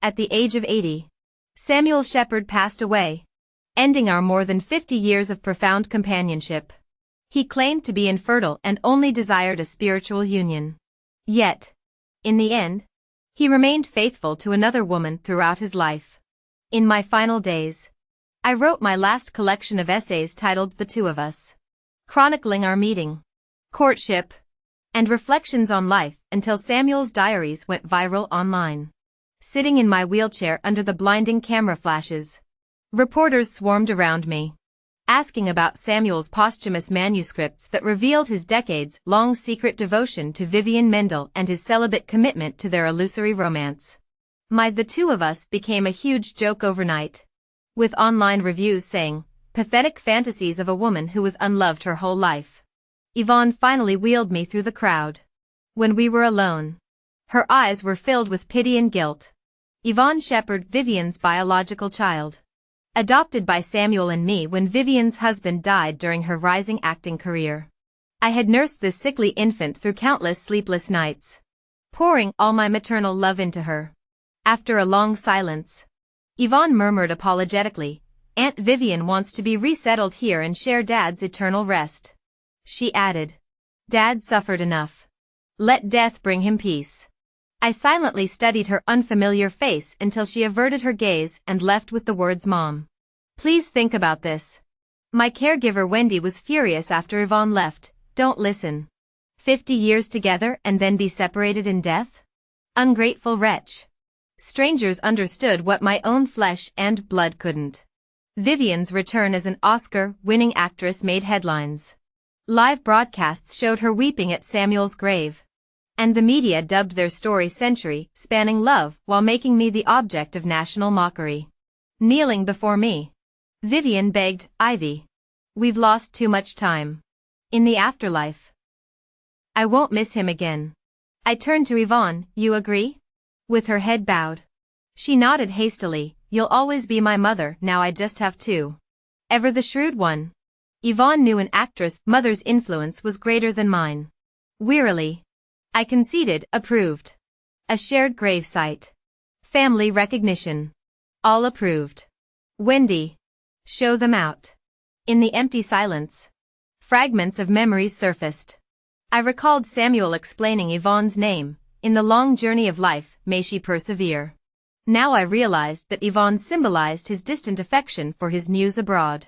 At the age of 80, Samuel Shepard passed away, ending our more than 50 years of profound companionship. He claimed to be infertile and only desired a spiritual union. Yet, in the end, he remained faithful to another woman throughout his life. In my final days, I wrote my last collection of essays titled The Two of Us, chronicling our meeting, courtship, and reflections on life until Samuel's diaries went viral online. Sitting in my wheelchair under the blinding camera flashes, reporters swarmed around me, asking about Samuel's posthumous manuscripts that revealed his decades-long secret devotion to Vivian Mendel and his celibate commitment to their illusory romance. The Two of Us became a huge joke overnight, with online reviews saying, "Pathetic fantasies of a woman who was unloved her whole life." Yvonne finally wheeled me through the crowd. When we were alone, her eyes were filled with pity and guilt. Yvonne Shepard, Vivian's biological child, adopted by Samuel and me when Vivian's husband died during her rising acting career. I had nursed this sickly infant through countless sleepless nights, pouring all my maternal love into her. After a long silence, Yvonne murmured apologetically, "Aunt Vivian wants to be resettled here and share Dad's eternal rest." She added, "Dad suffered enough. Let death bring him peace." I silently studied her unfamiliar face until she averted her gaze and left with the words, "Mom, please think about this." My caregiver Wendy was furious after Yvonne left. "Don't listen. 50 years together and then be separated in death? Ungrateful wretch." Strangers understood what my own flesh and blood couldn't. Vivian's return as an Oscar-winning actress made headlines. Live broadcasts showed her weeping at Samuel's grave, and the media dubbed their story century-spanning love while making me the object of national mockery. Kneeling before me, Vivian begged, "Ivy, we've lost too much time. In the afterlife, I won't miss him again." I turned to Yvonne, "You agree?" With her head bowed, she nodded hastily, "You'll always be my mother, now I just have two." Ever the shrewd one, Yvonne knew an actress' mother's influence was greater than mine. Wearily, I conceded, "Approved." A shared gravesite, family recognition, all approved. "Wendy, show them out." In the empty silence, fragments of memories surfaced. I recalled Samuel explaining Yvonne's name, "In the long journey of life, may she persevere." Now I realized that Yvonne symbolized his distant affection for his muse abroad.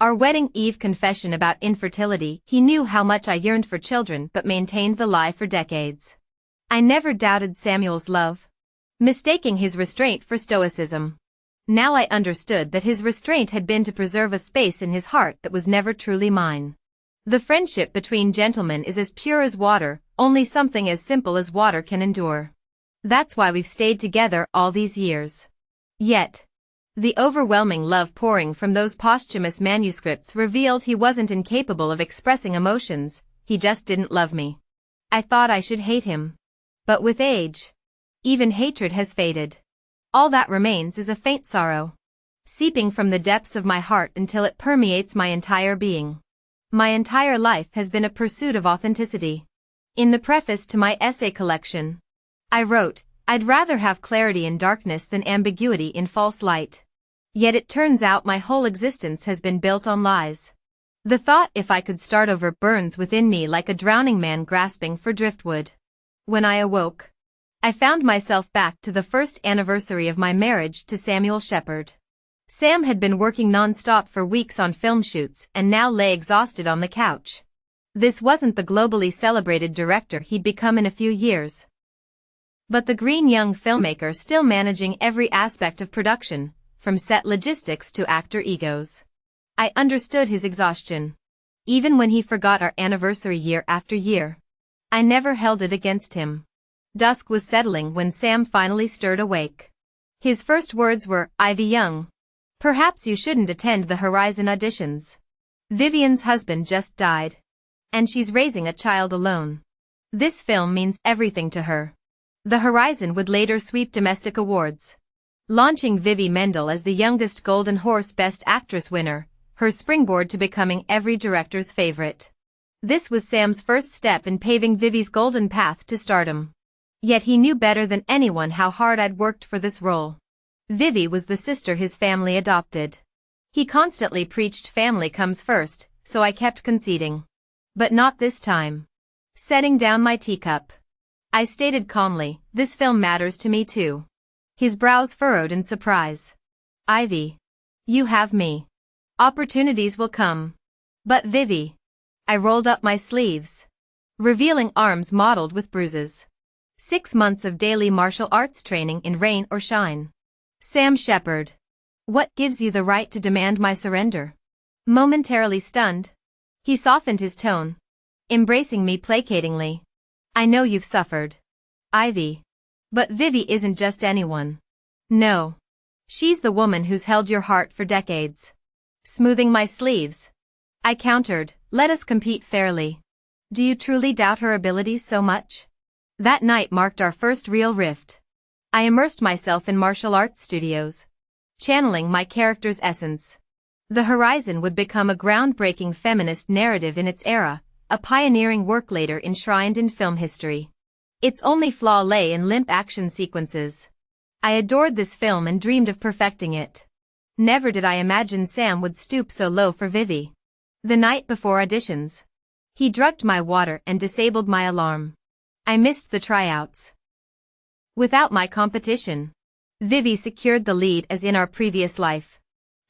Our wedding eve confession about infertility, he knew how much I yearned for children but maintained the lie for decades. I never doubted Samuel's love, mistaking his restraint for stoicism. Now I understood that his restraint had been to preserve a space in his heart that was never truly mine. The friendship between gentlemen is as pure as water, only something as simple as water can endure. That's why we've stayed together all these years. Yet, the overwhelming love pouring from those posthumous manuscripts revealed he wasn't incapable of expressing emotions, he just didn't love me. I thought I should hate him. But with age, even hatred has faded. All that remains is a faint sorrow, seeping from the depths of my heart until it permeates my entire being. My entire life has been a pursuit of authenticity. In the preface to my essay collection, I wrote, "I'd rather have clarity in darkness than ambiguity in false light." Yet it turns out my whole existence has been built on lies. The thought if I could start over burns within me like a drowning man grasping for driftwood. When I awoke, I found myself back to the first anniversary of my marriage to Samuel Shepard. Sam had been working non-stop for weeks on film shoots and now lay exhausted on the couch. This wasn't the globally celebrated director he'd become in a few years, but the green young filmmaker still managing every aspect of production, from set logistics to actor egos. I understood his exhaustion. Even when he forgot our anniversary year after year, I never held it against him. Dusk was settling when Sam finally stirred awake. His first words were, "Ivy Young, perhaps you shouldn't attend the Horizon auditions. Vivian's husband just died, and she's raising a child alone. This film means everything to her." The Horizon would later sweep domestic awards, launching Vivi Mendel as the youngest Golden Horse Best Actress winner, her springboard to becoming every director's favorite. This was Sam's first step in paving Vivi's golden path to stardom. Yet he knew better than anyone how hard I'd worked for this role. Vivi was the sister his family adopted. He constantly preached family comes first, so I kept conceding. But not this time. Setting down my teacup, I stated calmly, this film matters to me too. His brows furrowed in surprise. Ivy. You have me. Opportunities will come. But Vivi. I rolled up my sleeves, revealing arms mottled with bruises. 6 months of daily martial arts training in rain or shine. Sam Shepard. What gives you the right to demand my surrender? Momentarily stunned, he softened his tone, embracing me placatingly. I know you've suffered, Ivy. But Vivi isn't just anyone. No. She's the woman who's held your heart for decades. Smoothing my sleeves, I countered, let us compete fairly. Do you truly doubt her abilities so much? That night marked our first real rift. I immersed myself in martial arts studios, channeling my character's essence. The Horizon would become a groundbreaking feminist narrative in its era, a pioneering work later enshrined in film history. Its only flaw lay in limp action sequences. I adored this film and dreamed of perfecting it. Never did I imagine Sam would stoop so low for Vivi. The night before auditions, he drugged my water and disabled my alarm. I missed the tryouts. Without my competition, Vivi secured the lead as in our previous life.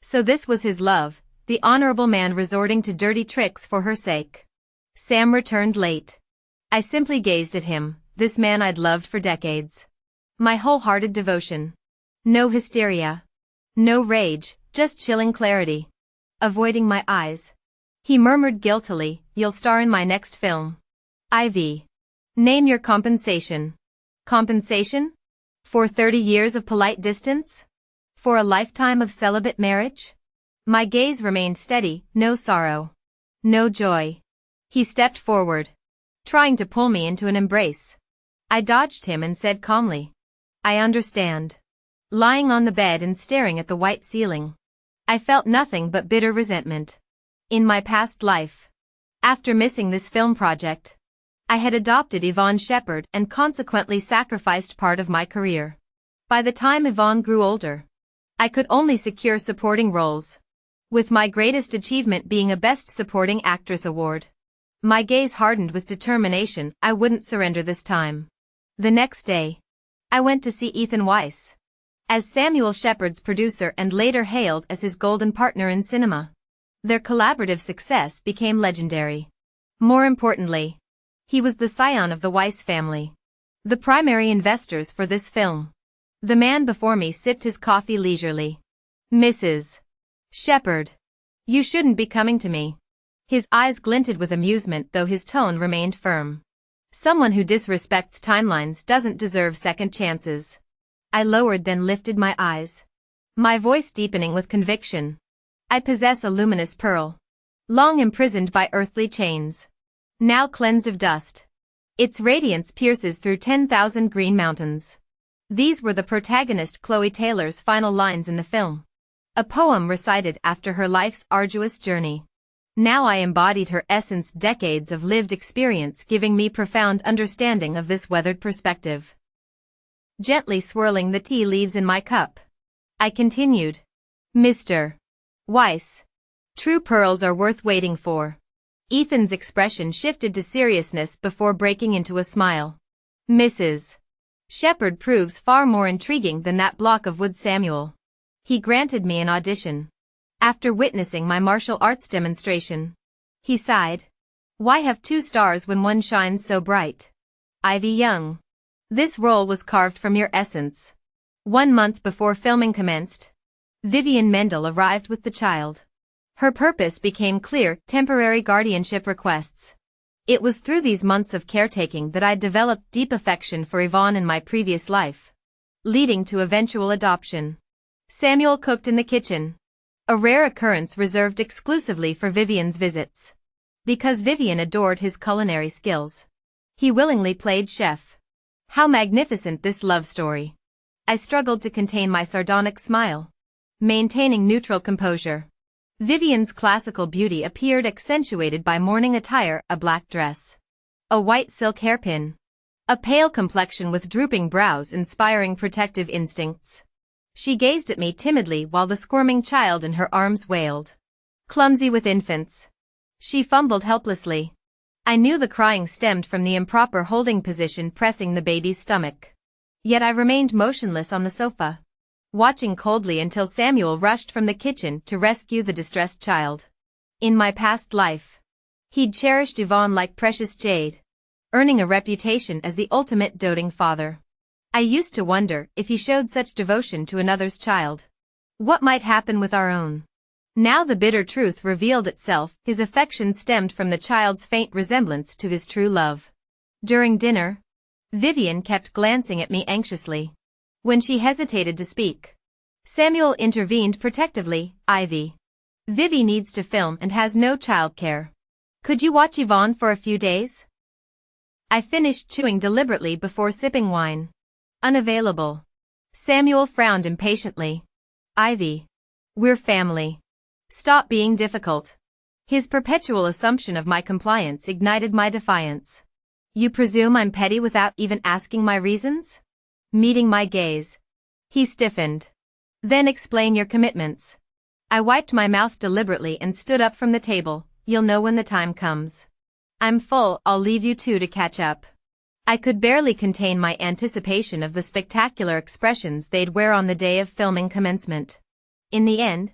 So this was his love, the honorable man resorting to dirty tricks for her sake. Sam returned late. I simply gazed at him, this man I'd loved for decades. My wholehearted devotion. No hysteria. No rage, just chilling clarity. Avoiding my eyes, he murmured guiltily, you'll star in my next film. Ivy. Name your compensation. Compensation? For 30 years of polite distance? For a lifetime of celibate marriage? My gaze remained steady, no sorrow. No joy. He stepped forward, trying to pull me into an embrace. I dodged him and said calmly, I understand. Lying on the bed and staring at the white ceiling, I felt nothing but bitter resentment. In my past life, after missing this film project, I had adopted Yvonne Shepard and consequently sacrificed part of my career. By the time Yvonne grew older, I could only secure supporting roles, with my greatest achievement being a Best Supporting Actress award. My gaze hardened with determination. I wouldn't surrender this time. The next day, I went to see Ethan Weiss, as Samuel Shepard's producer and later hailed as his golden partner in cinema. Their collaborative success became legendary. More importantly, he was the scion of the Weiss family, the primary investors for this film. The man before me sipped his coffee leisurely. Mrs. Shepard, you shouldn't be coming to me. His eyes glinted with amusement though his tone remained firm. Someone who disrespects timelines doesn't deserve second chances. I lowered then lifted my eyes, my voice deepening with conviction. I possess a luminous pearl, long imprisoned by earthly chains, now cleansed of dust. Its radiance pierces through 10,000 green mountains. These were the protagonist Chloe Taylor's final lines in the film, a poem recited after her life's arduous journey. Now I embodied her essence, decades of lived experience giving me profound understanding of this weathered perspective. Gently swirling the tea leaves in my cup, I continued. Mr. Weiss, true pearls are worth waiting for. Ethan's expression shifted to seriousness before breaking into a smile. Mrs. Shepard proves far more intriguing than that block of wood. Samuel. He granted me an audition. After witnessing my martial arts demonstration, he sighed. Why have 2 stars when one shines so bright? Ivy Young. This role was carved from your essence. 1 month before filming commenced, Vivian Mendel arrived with the child. Her purpose became clear, temporary guardianship requests. It was through these months of caretaking that I developed deep affection for Yvonne in my previous life, leading to eventual adoption. Samuel cooked in the kitchen, a rare occurrence reserved exclusively for Vivian's visits. Because Vivian adored his culinary skills, he willingly played chef. How magnificent this love story. I struggled to contain my sardonic smile, maintaining neutral composure. Vivian's classical beauty appeared accentuated by morning attire, a black dress, a white silk hairpin, A pale complexion with drooping brows inspiring protective instincts. She gazed at me timidly while the squirming child in her arms wailed. Clumsy with infants. She fumbled helplessly. I knew the crying stemmed from the improper holding position pressing the baby's stomach. Yet I remained motionless on the sofa, watching coldly until Samuel rushed from the kitchen to rescue the distressed child. In my past life, he'd cherished Yvonne like precious jade, earning a reputation as the ultimate doting father. I used to wonder if he showed such devotion to another's child, what might happen with our own. Now the bitter truth revealed itself: his affection stemmed from the child's faint resemblance to his true love. During dinner, Vivian kept glancing at me anxiously. When she hesitated to speak, Samuel intervened protectively. Ivy. Vivi needs to film and has no childcare. Could you watch Yvonne for a few days? I finished chewing deliberately before sipping wine. Unavailable. Samuel frowned impatiently. Ivy. We're family. Stop being difficult. His perpetual assumption of my compliance ignited my defiance. You presume I'm petty without even asking my reasons? Meeting my gaze, he stiffened. Then explain your commitments. I wiped my mouth deliberately and stood up from the table. You'll know when the time comes. I'm full, I'll leave you two to catch up. I could barely contain my anticipation of the spectacular expressions they'd wear on the day of filming commencement. In the end,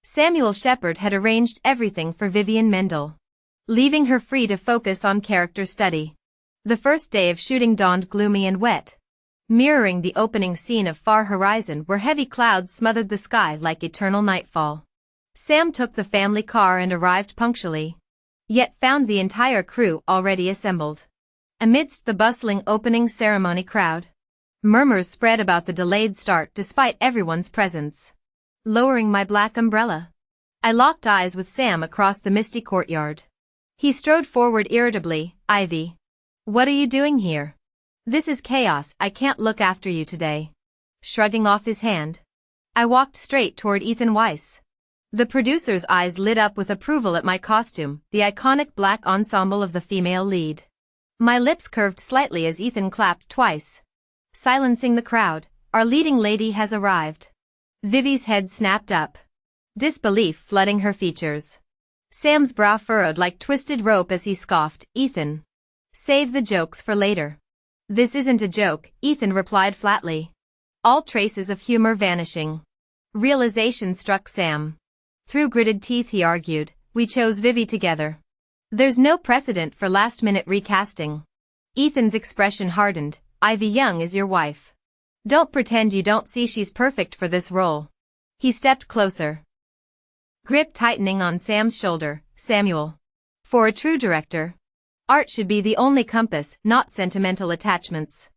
Samuel Shepherd had arranged everything for Vivian Mendel, leaving her free to focus on character study. The first day of shooting dawned gloomy and wet, mirroring the opening scene of Far Horizon where heavy clouds smothered the sky like eternal nightfall. Sam took the family car and arrived punctually, yet found the entire crew already assembled. Amidst the bustling opening ceremony crowd, murmurs spread about the delayed start despite everyone's presence. Lowering my black umbrella, I locked eyes with Sam across the misty courtyard. He strode forward irritably. Ivy. What are you doing here? This is chaos, I can't look after you today. Shrugging off his hand, I walked straight toward Ethan Weiss. The producer's eyes lit up with approval at my costume, the iconic black ensemble of the female lead. My lips curved slightly as Ethan clapped twice, silencing the crowd. Our leading lady has arrived. Vivi's head snapped up, disbelief flooding her features. Sam's brow furrowed like twisted rope as he scoffed. Ethan. Save the jokes for later. This isn't a joke, Ethan replied flatly, all traces of humor vanishing. Realization struck Sam. Through gritted teeth he argued, we chose Vivi together. There's no precedent for last-minute recasting. Ethan's expression hardened. Ivy Young is your wife. Don't pretend you don't see she's perfect for this role. He stepped closer, grip tightening on Sam's shoulder. Samuel. For a true director, art should be the only compass, not sentimental attachments.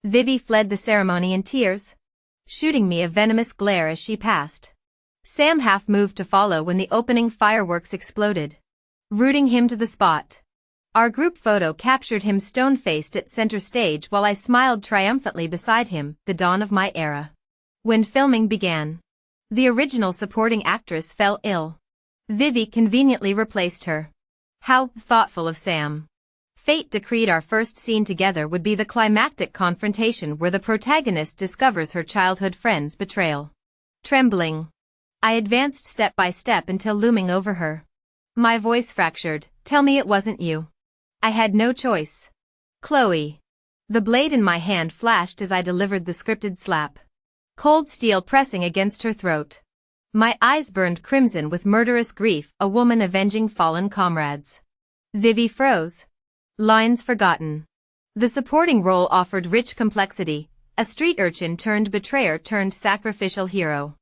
Vivi fled the ceremony in tears, shooting me a venomous glare as she passed. Sam half moved to follow when the opening fireworks exploded, rooting him to the spot. Our group photo captured him stone-faced at center stage while I smiled triumphantly beside him, the dawn of my era. When filming began, the original supporting actress fell ill. Vivi conveniently replaced her. How thoughtful of Sam. Fate decreed our first scene together would be the climactic confrontation where the protagonist discovers her childhood friend's betrayal. Trembling, I advanced step by step until looming over her. My voice fractured. Tell me it wasn't you. I had no choice. Chloe. The blade in my hand flashed as I delivered the scripted slap, cold steel pressing against her throat. My eyes burned crimson with murderous grief, a woman avenging fallen comrades. Vivi froze. Lines forgotten. The supporting role offered rich complexity, a street urchin turned betrayer turned sacrificial hero.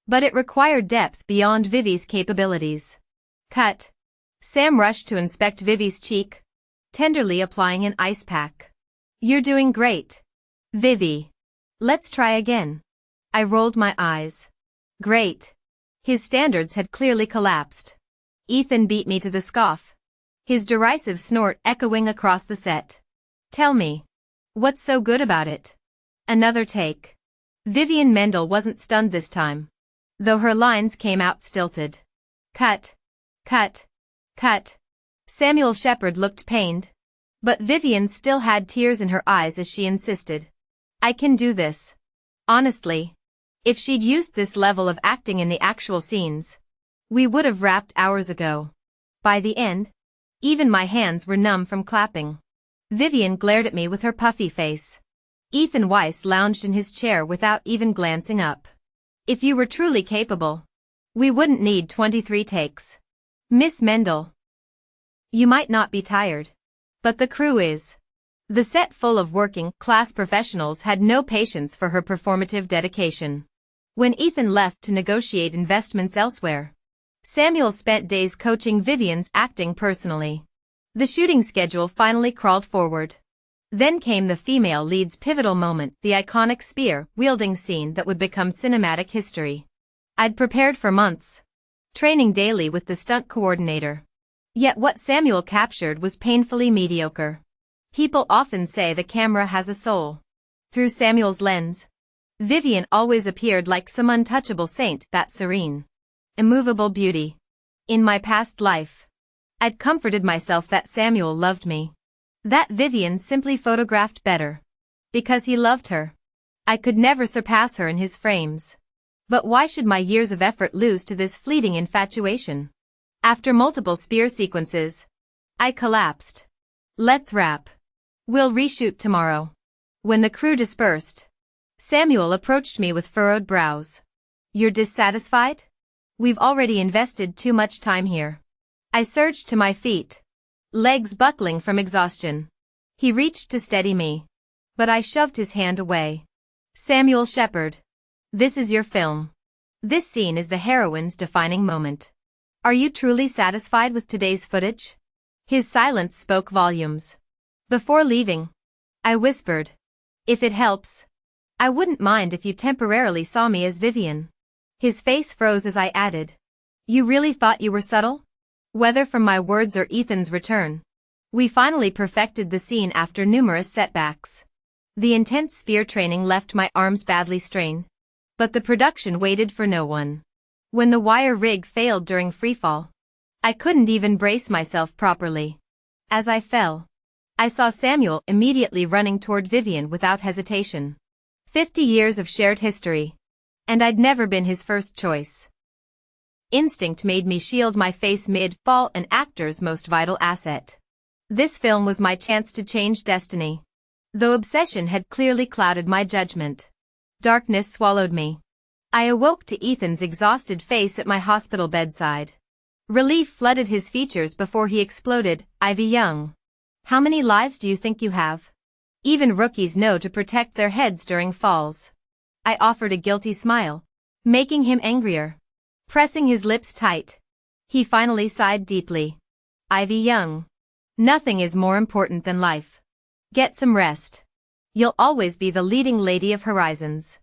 But it required depth beyond Vivi's capabilities. Cut. Sam rushed to inspect Vivi's cheek, tenderly applying an ice pack. You're doing great. Vivi. Let's try again. I rolled my eyes. Great. His standards had clearly collapsed. Ethan beat me to the scoff, his derisive snort echoing across the set. Tell me, what's so good about it? Another take. Vivian Mendel wasn't stunned this time, though her lines came out stilted. Cut. Cut. Cut. Samuel Shepherd looked pained, But Vivian still had tears in her eyes as she insisted. I can do this. Honestly. If she'd used this level of acting in the actual scenes, we would have wrapped hours ago. By the end, even my hands were numb from clapping. Vivian glared at me with her puffy face. Ethan Weiss lounged in his chair without even glancing up. If you were truly capable, we wouldn't need 23 takes. Miss Mendel. You might not be tired. But the crew is. The set full of working-class professionals had no patience for her performative dedication. When Ethan left to negotiate investments elsewhere, Samuel spent days coaching Vivian's acting personally. The shooting schedule finally crawled forward. Then came the female lead's pivotal moment, the iconic spear-wielding scene that would become cinematic history. I'd prepared for months, training daily with the stunt coordinator. Yet what Samuel captured was painfully mediocre. People often say the camera has a soul. Through Samuel's lens, Vivian always appeared like some untouchable saint, that serene, immovable beauty. In my past life, I'd comforted myself that Samuel loved me. That Vivian simply photographed better. Because he loved her. I could never surpass her in his frames. But why should my years of effort lose to this fleeting infatuation? After multiple spear sequences, I collapsed. Let's wrap. We'll reshoot tomorrow. When the crew dispersed, Samuel approached me with furrowed brows. You're dissatisfied? We've already invested too much time here. I surged to my feet, legs buckling from exhaustion. He reached to steady me, but I shoved his hand away. Samuel Shepard. This is your film. This scene is the heroine's defining moment. Are you truly satisfied with today's footage? His silence spoke volumes. Before leaving, I whispered, if it helps, I wouldn't mind if you temporarily saw me as Vivian. His face froze as I added, you really thought you were subtle? Whether from my words or Ethan's return, we finally perfected the scene after numerous setbacks. The intense spear training left my arms badly strained, but the production waited for no one. When the wire rig failed during freefall, I couldn't even brace myself properly. As I fell, I saw Samuel immediately running toward Vivian without hesitation. 50 years of shared history, and I'd never been his first choice. Instinct made me shield my face mid-fall, an actor's most vital asset. This film was my chance to change destiny. Though obsession had clearly clouded my judgment, darkness swallowed me. I awoke to Ethan's exhausted face at my hospital bedside. Relief flooded his features before he exploded. Ivy Young. How many lives do you think you have? Even rookies know to protect their heads during falls. I offered a guilty smile, making him angrier. Pressing his lips tight, he finally sighed deeply. Ivy Young. Nothing is more important than life. Get some rest. You'll always be the leading lady of Horizons.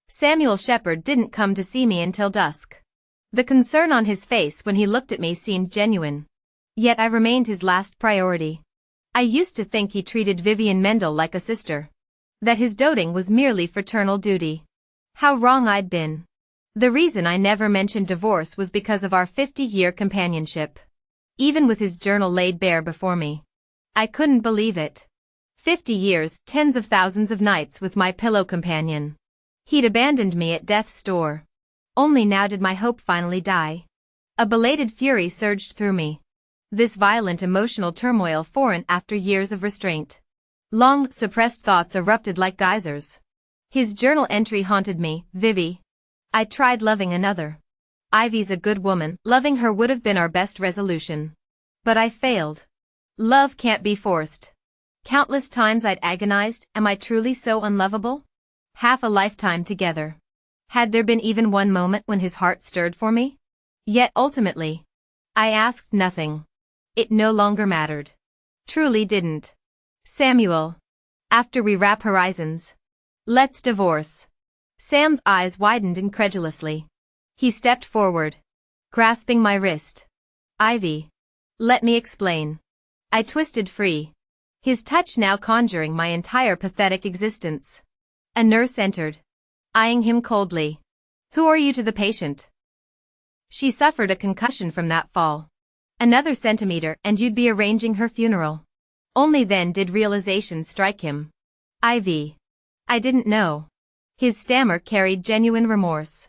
Samuel Shepard didn't come to see me until dusk. The concern on his face when he looked at me seemed genuine. Yet I remained his last priority. I used to think he treated Vivian Mendel like a sister. That his doting was merely fraternal duty. How wrong I'd been. The reason I never mentioned divorce was because of our 50-year companionship. Even with his journal laid bare before me, I couldn't believe it. 50 years, tens of thousands of nights with my pillow companion. He'd abandoned me at death's door. Only now did my hope finally die. A belated fury surged through me. This violent emotional turmoil foreign after years of restraint. Long, suppressed thoughts erupted like geysers. His journal entry haunted me. Vivi. I tried loving another. Ivy's a good woman. Loving her would have been our best resolution. But I failed. Love can't be forced. Countless times I'd agonized, am I truly so unlovable? Half a lifetime together. Had there been even one moment when his heart stirred for me? Yet ultimately, I asked nothing. It no longer mattered. Truly didn't. Samuel. After we wrap Horizons, let's divorce. Sam's eyes widened incredulously. He stepped forward, grasping my wrist. Ivy. Let me explain. I twisted free. His touch now conjuring my entire pathetic existence. A nurse entered, eyeing him coldly. Who are you to the patient? She suffered a concussion from that fall. Another centimeter and you'd be arranging her funeral. Only then did realization strike him. Ivy. I didn't know. His stammer carried genuine remorse.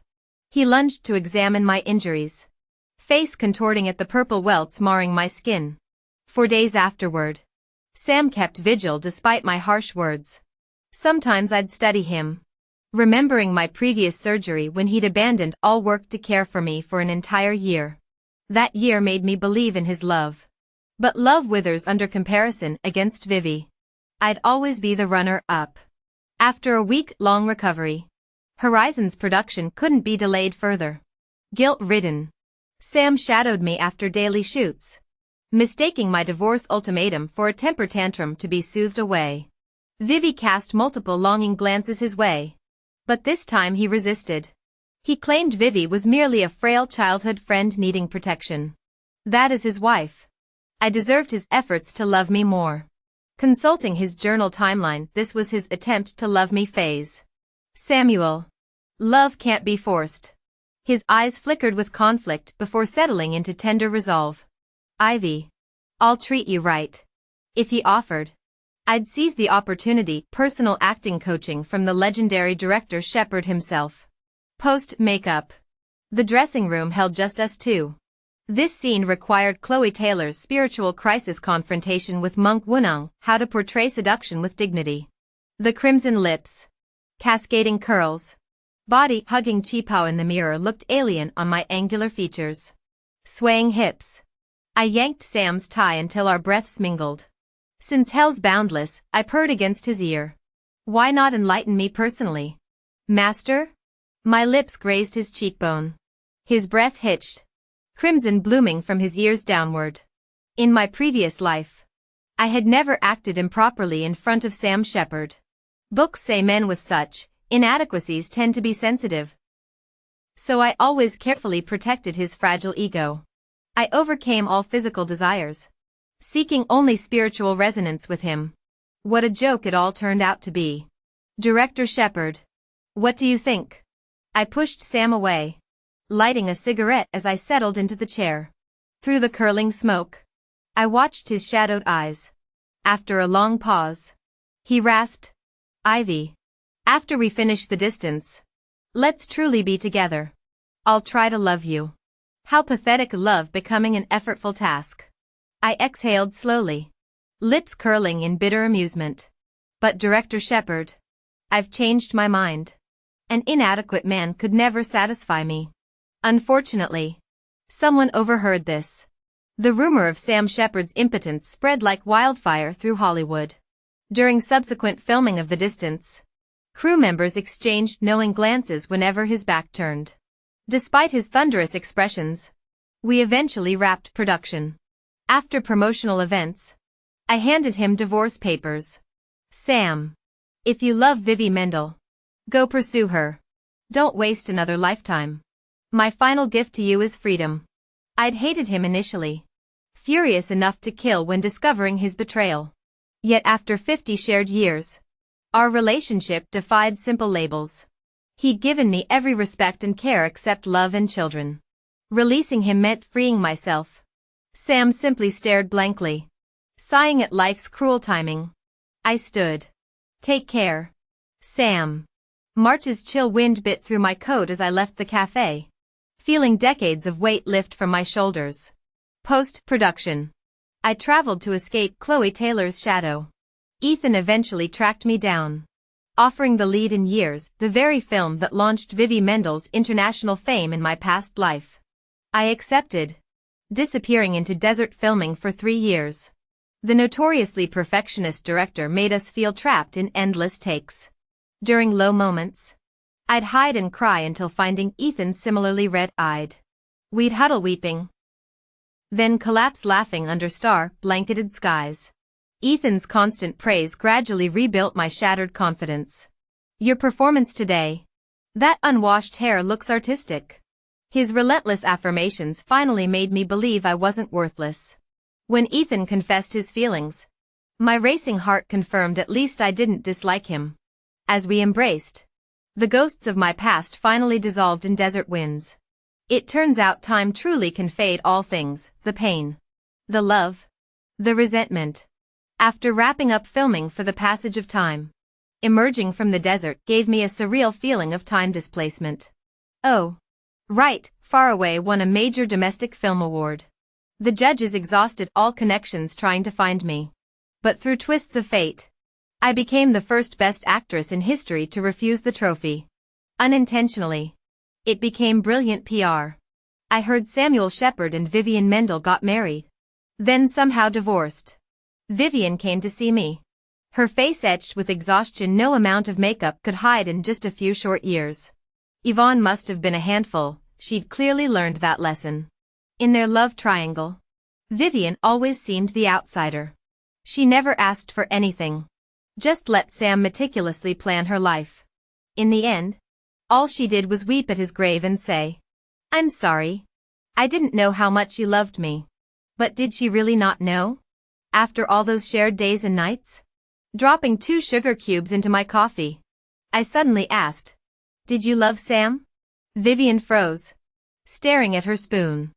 He lunged to examine my injuries, face contorting at the purple welts marring my skin. For days afterward, Sam kept vigil despite my harsh words. Sometimes I'd study him, remembering my previous surgery when he'd abandoned all work to care for me for an entire year. That year made me believe in his love. But love withers under comparison against Vivi. I'd always be the runner-up. After a week-long recovery, Horizon's production couldn't be delayed further. Guilt-ridden, Sam shadowed me after daily shoots, mistaking my divorce ultimatum for a temper tantrum to be soothed away. Vivi cast multiple longing glances his way, but this time he resisted. He claimed Vivi was merely a frail childhood friend needing protection. That as his wife, I deserved his efforts to love me more. Consulting his journal timeline, this was his attempt to love me phase. Samuel. Love can't be forced. His eyes flickered with conflict before settling into tender resolve. Ivy. I'll treat you right. If he offered, I'd seize the opportunity. Personal acting coaching from the legendary director Shepard himself. Post-makeup. The dressing room held just us two. This scene required Chloe Taylor's spiritual crisis confrontation with Monk Wunung, how to portray seduction with dignity. The crimson lips, cascading curls, body hugging Qipao in the mirror looked alien on my angular features. Swaying hips. I yanked Sam's tie until our breaths mingled. Since hell's boundless, I purred against his ear. Why not enlighten me personally? Master? My lips grazed his cheekbone. His breath hitched, crimson blooming from his ears downward. In my previous life, I had never acted improperly in front of Sam Shepard. Books say men with such inadequacies tend to be sensitive. So I always carefully protected his fragile ego. I overcame all physical desires, seeking only spiritual resonance with him. What a joke it all turned out to be. Director Shepard. What do you think? I pushed Sam away, lighting a cigarette as I settled into the chair. Through the curling smoke, I watched his shadowed eyes. After a long pause, he rasped, Ivy. After we finish the distance, let's truly be together. I'll try to love you. How pathetic love becoming an effortful task. I exhaled slowly, lips curling in bitter amusement. But Director Shepard, I've changed my mind. An inadequate man could never satisfy me. Unfortunately, someone overheard this. The rumor of Sam Shepard's impotence spread like wildfire through Hollywood. During subsequent filming of The Distance, crew members exchanged knowing glances whenever his back turned. Despite his thunderous expressions, we eventually wrapped production. After promotional events, I handed him divorce papers. Sam, if you love Vivi Mendel, go pursue her. Don't waste another lifetime. My final gift to you is freedom. I'd hated him initially, furious enough to kill when discovering his betrayal. Yet after 50 shared years, our relationship defied simple labels. He'd given me every respect and care except love and children. Releasing him meant freeing myself. Sam simply stared blankly, sighing at life's cruel timing. I stood. Take care, Sam. March's chill wind bit through my coat as I left the cafe, feeling decades of weight lift from my shoulders. Post-production. I traveled to escape Chloe Taylor's shadow. Ethan eventually tracked me down, offering the lead in Years, the very film that launched Vivi Mendel's international fame in my past life. I accepted, disappearing into desert filming for 3 years. The notoriously perfectionist director made us feel trapped in endless takes. During low moments, I'd hide and cry until finding Ethan similarly red-eyed. We'd huddle weeping, then collapse laughing under star-blanketed skies. Ethan's constant praise gradually rebuilt my shattered confidence. Your performance today. That unwashed hair looks artistic. His relentless affirmations finally made me believe I wasn't worthless. When Ethan confessed his feelings, my racing heart confirmed at least I didn't dislike him. As we embraced, the ghosts of my past finally dissolved in desert winds. It turns out time truly can fade all things, the pain, the love, the resentment. After wrapping up filming for the passage of time, emerging from the desert gave me a surreal feeling of time displacement. Oh. Right, Far Away won a major domestic film award. The judges exhausted all connections trying to find me. But through twists of fate, I became the first Best Actress in history to refuse the trophy. Unintentionally. It became brilliant PR. I heard Samuel Shepard and Vivian Mendel got married. Then somehow divorced. Vivian came to see me. Her face etched with exhaustion no amount of makeup could hide in just a few short years. Yvonne must have been a handful, she'd clearly learned that lesson. In their love triangle, Vivian always seemed the outsider. She never asked for anything. Just let Sam meticulously plan her life. In the end, all she did was weep at his grave and say, "I'm sorry. I didn't know how much you loved me." But did she really not know? After all those shared days and nights? Dropping 2 sugar cubes into my coffee, I suddenly asked, "Did you love Sam?" Vivian froze, staring at her spoon.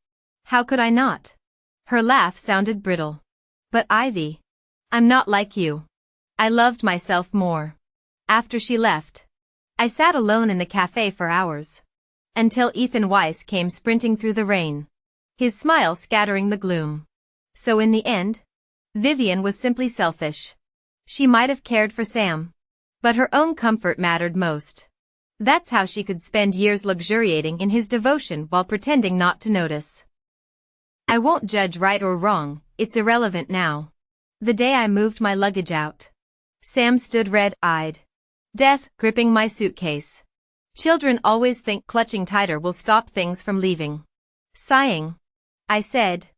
How could I not? Her laugh sounded brittle. But Ivy, I'm not like you. I loved myself more. After she left, I sat alone in the cafe for hours. Until Ethan Weiss came sprinting through the rain, his smile scattering the gloom. So in the end, Vivian was simply selfish. She might have cared for Sam, but her own comfort mattered most. That's how she could spend years luxuriating in his devotion while pretending not to notice. I won't judge right or wrong, it's irrelevant now. The day I moved my luggage out, Sam stood red-eyed. Death gripping my suitcase. Children always think clutching tighter will stop things from leaving. Sighing, I said,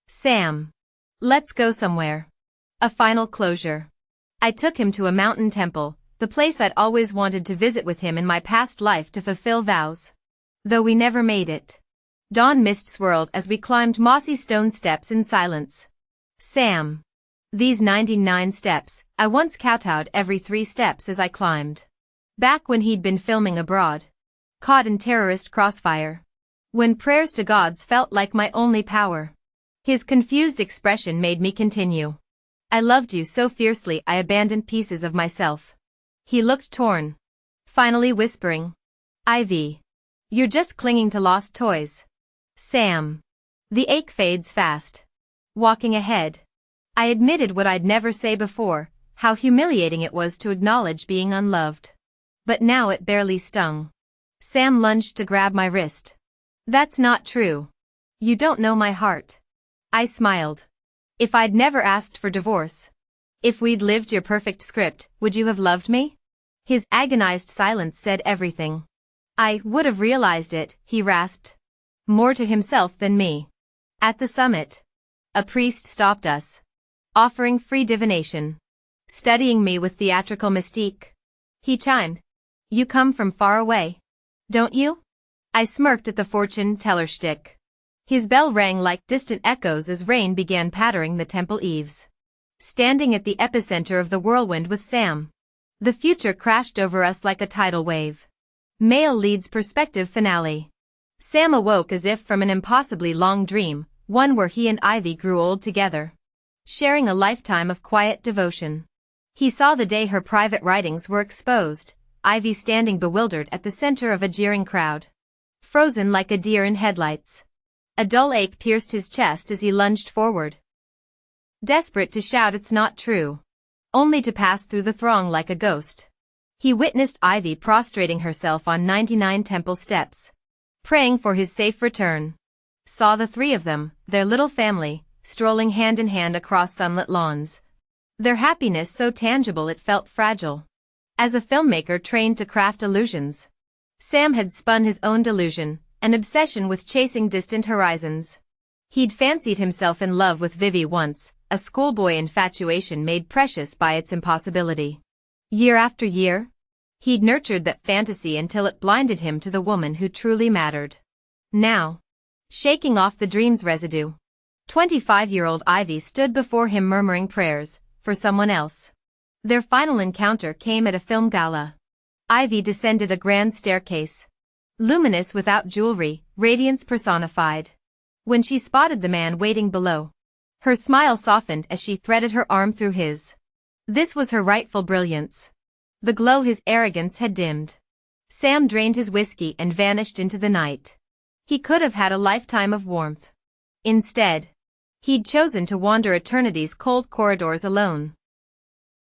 "Sam, let's go somewhere." A final closure. I took him to a mountain temple, the place I'd always wanted to visit with him in my past life to fulfill vows. Though we never made it. Dawn mist swirled as we climbed mossy stone steps in silence. Sam. These 99 steps, I once kowtowed every 3 steps as I climbed. Back when he'd been filming abroad. Caught in terrorist crossfire. When prayers to gods felt like my only power. His confused expression made me continue. I loved you so fiercely I abandoned pieces of myself. He looked torn. Finally whispering, "Ivy. You're just clinging to lost toys." Sam. The ache fades fast. Walking ahead, I admitted what I'd never say before, how humiliating it was to acknowledge being unloved. But now it barely stung. Sam lunged to grab my wrist. "That's not true. You don't know my heart." I smiled. "If I'd never asked for divorce, if we'd lived your perfect script, would you have loved me?" His agonized silence said everything. "I would have realized it," he rasped. More to himself than me. At the summit, a priest stopped us, offering free divination, studying me with theatrical mystique. He chimed, "You come from far away, don't you?" I smirked at the fortune teller shtick. His bell rang like distant echoes as rain began pattering the temple eaves. Standing at the epicenter of the whirlwind with Sam, the future crashed over us like a tidal wave. Male leads perspective finale. Sam awoke as if from an impossibly long dream, one where he and Ivy grew old together, sharing a lifetime of quiet devotion. He saw the day her private writings were exposed, Ivy standing bewildered at the center of a jeering crowd. Frozen like a deer in headlights. A dull ache pierced his chest as he lunged forward. Desperate to shout "It's not true," only to pass through the throng like a ghost. He witnessed Ivy prostrating herself on 99 temple steps, praying for his safe return. Saw the 3 of them, their little family, strolling hand in hand across sunlit lawns. Their happiness so tangible it felt fragile. As a filmmaker trained to craft illusions, Sam had spun his own delusion, an obsession with chasing distant horizons. He'd fancied himself in love with Vivi once, a schoolboy infatuation made precious by its impossibility. Year after year, he'd nurtured that fantasy until it blinded him to the woman who truly mattered. Now, shaking off the dream's residue, 25-year-old Ivy stood before him murmuring prayers for someone else. Their final encounter came at a film gala. Ivy descended a grand staircase, luminous without jewelry, radiance personified. When she spotted the man waiting below, Her smile softened as she threaded her arm through his. This was her rightful brilliance. The glow his arrogance had dimmed. Sam drained his whiskey and vanished into the night. He could have had a lifetime of warmth. Instead, he'd chosen to wander eternity's cold corridors alone.